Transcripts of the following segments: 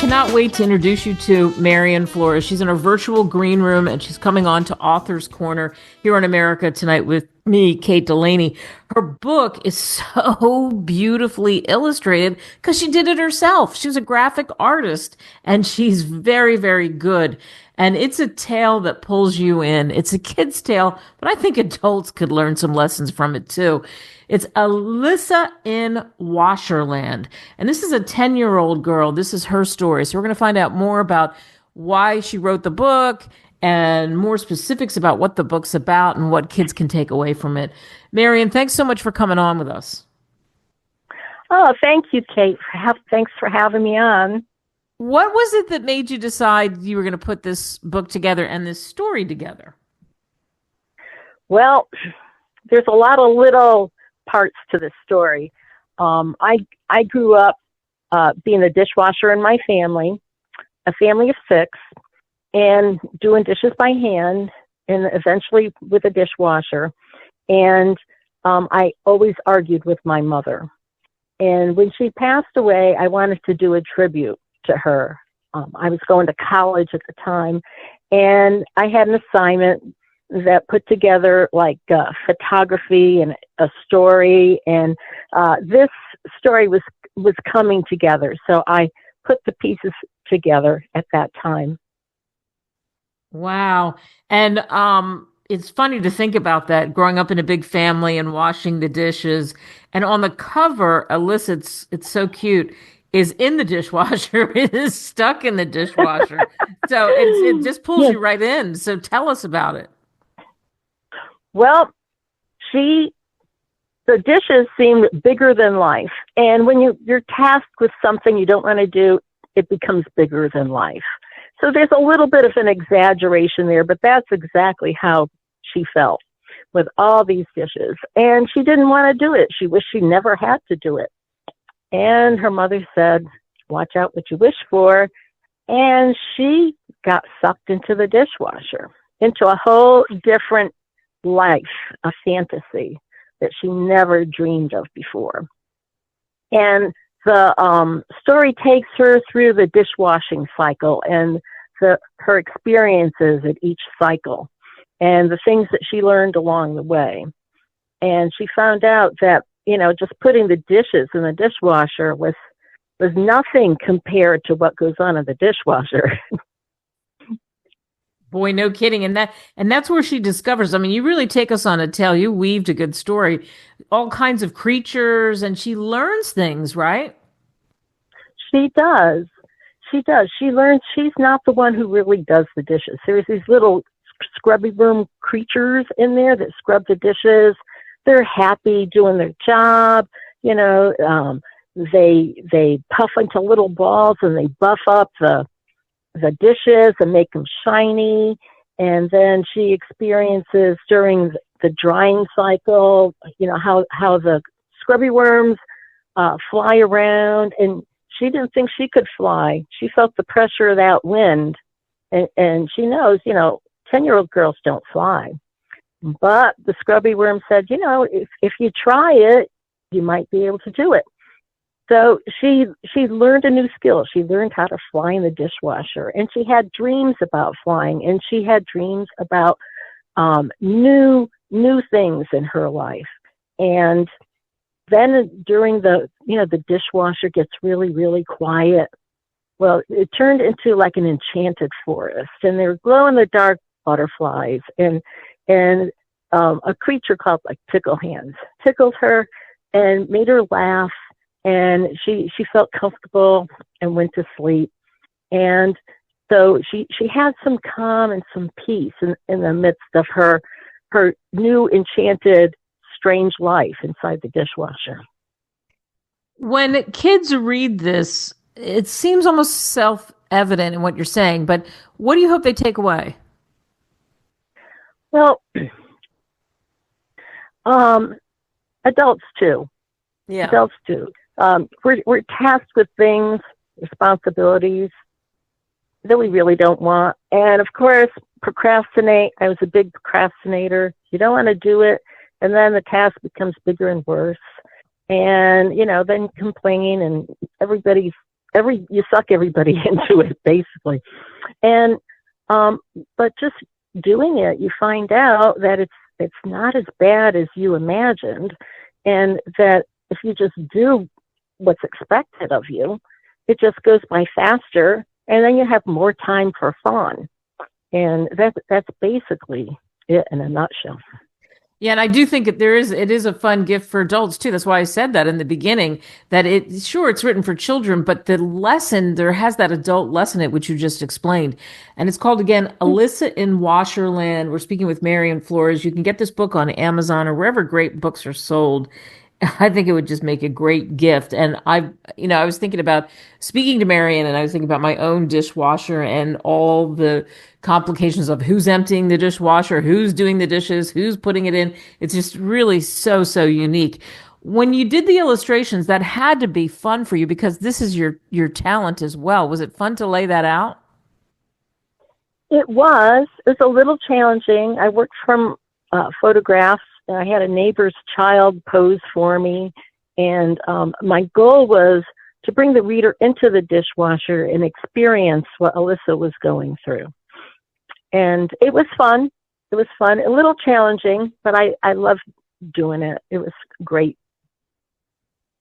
cannot wait to introduce you to Marian Flores. She's in our virtual green room, and she's coming on to Author's Corner here in America tonight with me, Kate Delaney. Her book is so beautifully illustrated because she did it herself. She's a graphic artist, and she's very, very good. And it's a tale that pulls you in. It's a kid's tale, but I think adults could learn some lessons from it too. It's Alisa in Washerland. And this is a 10-year-old girl. This is her story. So we're going to find out more about why she wrote the book and more specifics about what the book's about and what kids can take away from it. Marian, thanks so much for coming on with us. Oh, thank you, Kate. Thanks for having me on. What was it that made you decide you were going to put this book together and this story together? Well, there's a lot of little parts to this story. I grew up being a dishwasher in my family, a family of 6, and doing dishes by hand and eventually with a dishwasher. And I always argued with my mother. And when she passed away, I wanted to do a tribute to her. I was going to college at the time, and I had an assignment that put together like photography and a story, and this story was coming together. So I put the pieces together at that time. Wow. And it's funny to think about that, growing up in a big family and washing the dishes. And on the cover, Alisa, it's so cute, is in the dishwasher. It is stuck in the dishwasher. So it just pulls you right in. So tell us about it. Well, the dishes seemed bigger than life. And when you're tasked with something you don't want to do, it becomes bigger than life. So there's a little bit of an exaggeration there, but that's exactly how she felt with all these dishes. And she didn't want to do it. She wished she never had to do it. And her mother said, watch out what you wish for. And she got sucked into the dishwasher, into a whole different life, a fantasy that she never dreamed of before. And the story takes her through the dishwashing cycle and her experiences at each cycle and the things that she learned along the way. And she found out that, just putting the dishes in the dishwasher was nothing compared to what goes on in the dishwasher. Boy, no kidding. And that's where she discovers, you really take us on a tale. You weaved a good story, all kinds of creatures, and she learns things, right? She does. She learns she's not the one who really does the dishes. There's these little scrubby room creatures in there that scrub the dishes. They're happy doing their job. They puff into little balls and they buff up the dishes and make them shiny. And then she experiences during the drying cycle, how the scrubby worms fly around. And she didn't think she could fly. She felt the pressure of that wind. And she knows, 10-year-old girls don't fly. But the scrubby worm said, if you try it, you might be able to do it. So she learned a new skill. She learned how to fly in the dishwasher, and she had dreams about flying, and she had dreams about new things in her life. And then during the dishwasher gets really, really quiet. Well, it turned into like an enchanted forest, and there were glow-in-the-dark butterflies, and a creature called like Tickle Hands tickled her and made her laugh. And she felt comfortable and went to sleep. And so she had some calm and some peace in the midst of her new enchanted, strange life inside the dishwasher. When kids read this, it seems almost self-evident in what you're saying, but what do you hope they take away? Well, adults too. Yeah. Adults too. We're tasked with things, responsibilities that we really don't want. And of course, procrastinate. I was a big procrastinator. You don't want to do it. And then the task becomes bigger and worse. And, then complain, and everybody's you suck everybody into it basically. And but just doing it, you find out that it's not as bad as you imagined, and that if you just do what's expected of you, it just goes by faster, and then you have more time for fun. And that's basically it in a nutshell. Yeah, and I do think it is a fun gift for adults too. That's why I said that in the beginning, that it's written for children, but the lesson, there has that adult lesson in it, which you just explained. And it's called, again, Alisa in Washerland. We're speaking with Marian Flores. You can get this book on Amazon or wherever great books are sold. I think it would just make a great gift. And I was thinking about speaking to Marian, and I was thinking about my own dishwasher and all the complications of who's emptying the dishwasher, who's doing the dishes, who's putting it in. It's just really so unique. When you did the illustrations, that had to be fun for you because this is your talent as well. Was it fun to lay that out? It was. It was a little challenging. I worked from photographs. I had a neighbor's child pose for me, and my goal was to bring the reader into the dishwasher and experience what Alisa was going through. And it was fun. It was fun. A little challenging, but I loved doing it. It was great.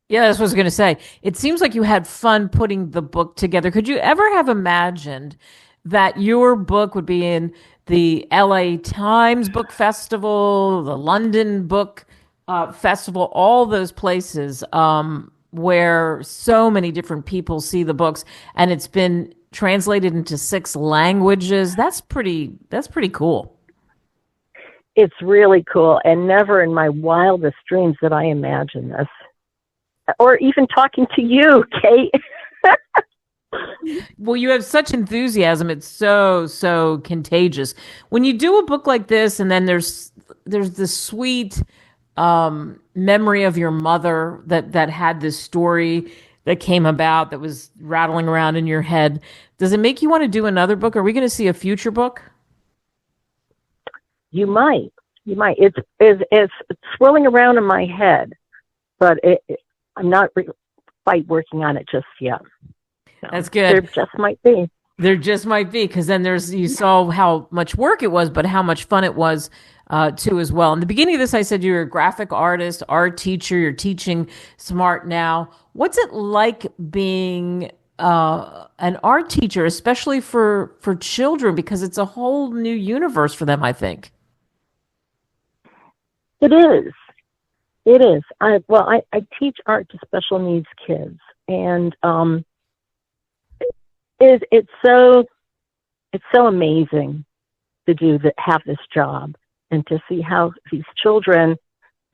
Yeah, that's what I was going to say. It seems like you had fun putting the book together. Could you ever have imagined that your book would be in the LA Times Book Festival, the London Book Festival, all those places where so many different people see the books, and it's been translated into 6 languages? That's pretty cool. It's really cool, and never in my wildest dreams did I imagine this. Or even talking to you, Kate. Well, you have such enthusiasm. It's so contagious. When you do a book like this, and then there's this sweet memory of your mother that had this story that came about that was rattling around in your head. Does it make you want to do another book? Are we going to see a future book? You might. It's swirling around in my head, but I'm not quite working on it just yet. So that's good. There just might be. Because then you saw how much work it was, but how much fun it was too as well. In the beginning of this, I said you're a graphic artist, art teacher, you're teaching Smart Now. What's it like being an art teacher, especially for children, because it's a whole new universe for them, I think? It is. It is. I teach art to special needs kids, and it's so amazing to have this job and to see how these children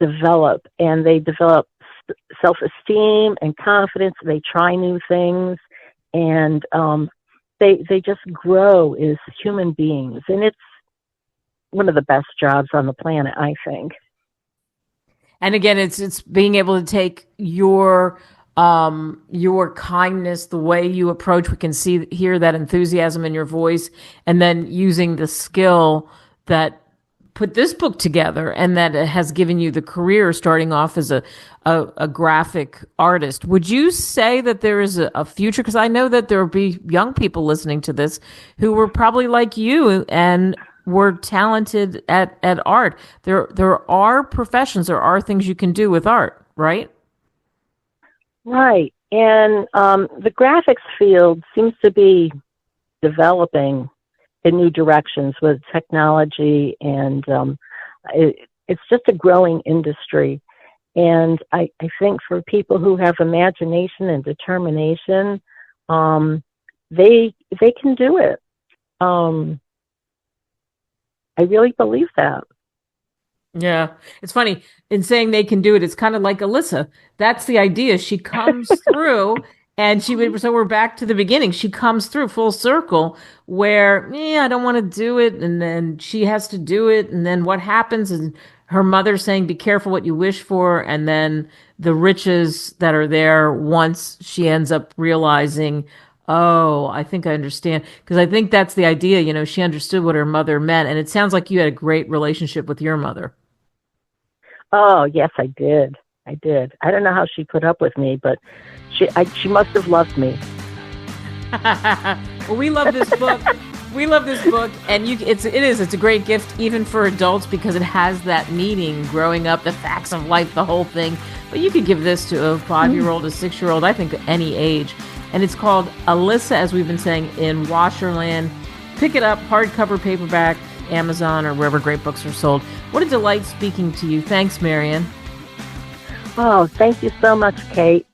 develop, and they develop self-esteem and confidence. They try new things, and they just grow as human beings, and it's one of the best jobs on the planet, I think. And again, it's being able to take your kindness, the way you approach. We can hear that enthusiasm in your voice, and then using the skill that put this book together, and that has given you the career starting off as a graphic artist. Would you say that there is a future? Because I know that there will be young people listening to this who were probably like you and were talented at art. There are professions, there are things you can do with art, right? Right. And the graphics field seems to be developing in new directions with technology, and it's just a growing industry. And I think for people who have imagination and determination, they can do it. I really believe that. Yeah. It's funny, in saying they can do it, it's kind of like Alisa. That's the idea. She comes through, and so we're back to the beginning. She comes through full circle where, I don't want to do it. And then she has to do it. And then what happens is her mother saying, be careful what you wish for. And then the riches that are there once she ends up realizing, oh, I think I understand. Because I think that's the idea. She understood what her mother meant. And it sounds like you had a great relationship with your mother. Oh, yes, I did. I don't know how she put up with me, but she must have loved me. Well, we love this book. We love this book, and it's a great gift even for adults because it has that meaning, growing up, the facts of life, the whole thing. But you could give this to a 5-year-old, a 6-year-old, I think any age. And it's called Alisa, as we've been saying, in Washerland. Pick it up, hardcover, paperback, Amazon, or wherever great books are sold. What a delight speaking to you. Thanks, Marian. Oh, thank you so much, Kate.